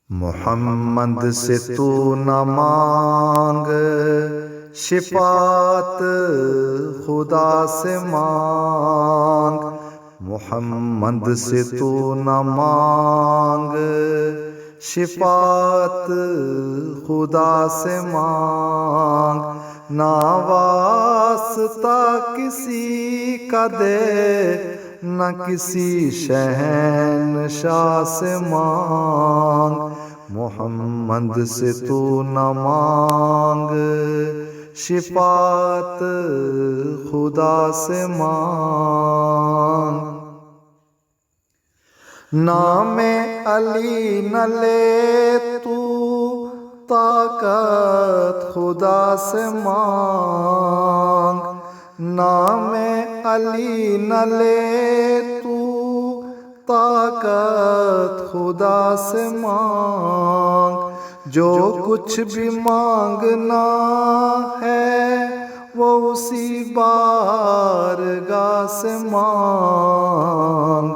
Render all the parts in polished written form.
محمد سے تو نہ مانگ شفاعت، خدا سے مانگ۔ محمد سے تو نہ مانگ شفاعت، خدا سے مانگ۔ نہ واسطہ کسی کا دے، نہ کسی شہنشاہ سے مانگ۔ محمد سے تو نہ مانگ شفاعت، خدا سے مانگ۔ نام علی نہ لے تو طاقت، خدا سے مانگ۔ نام علی نہ لے تو طاقت، خدا سے مانگ۔ جو کچھ بھی مانگنا ہے وہ اسی بارگاہ سے مانگ۔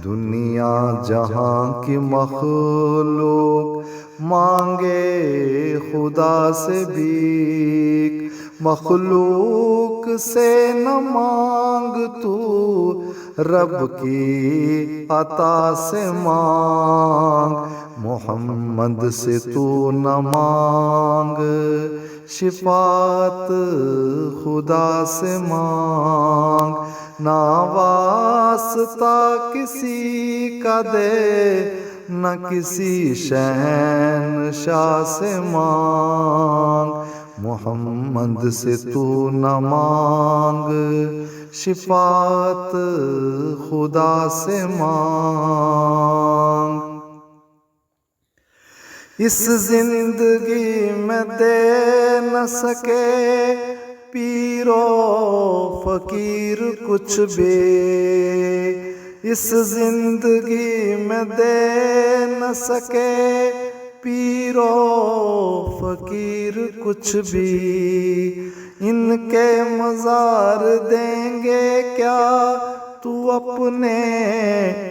دنیا جہاں کی مخلوق مانگے خدا سے بھیک، مخلوق سے نہ مانگ تو رب کی عطا سے مانگ۔ محمد سے تو نہ مانگ شفاعت، خدا سے مانگ۔ نہ واسطہ کسی کا دے، نہ کسی شہنشاہ سے مانگ۔ محمد سے تو نہ مانگ شفاعت، خدا سے مانگ۔ اس زندگی میں دے نہ سکے پیر و فقیر کچھ بھی، اس زندگی میں دے نہ سکے پیر و فقیر کچھ بھی۔ ان کے مزار دیں گے کیا تو اپنے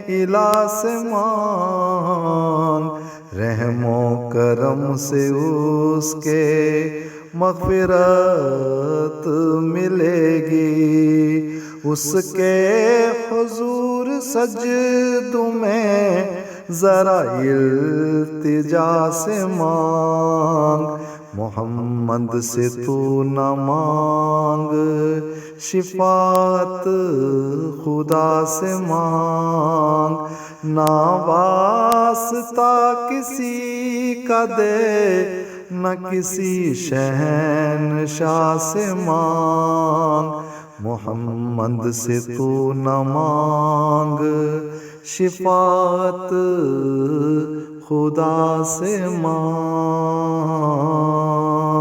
الہ سے مانگ۔ رحم و کرم سے اس کے مغفرت ملے گی، اس کے حضور سجد میں ذرا التجا سے مانگ۔ محمد سے تو نہ مانگ شفاعت، خدا سے مانگ۔ نہ واسطہ کسی کا دے، نہ کسی شہنشاہ سے مانگ۔ محمد سے تو نہ مانگ شفاعت، خدا سے مانگ۔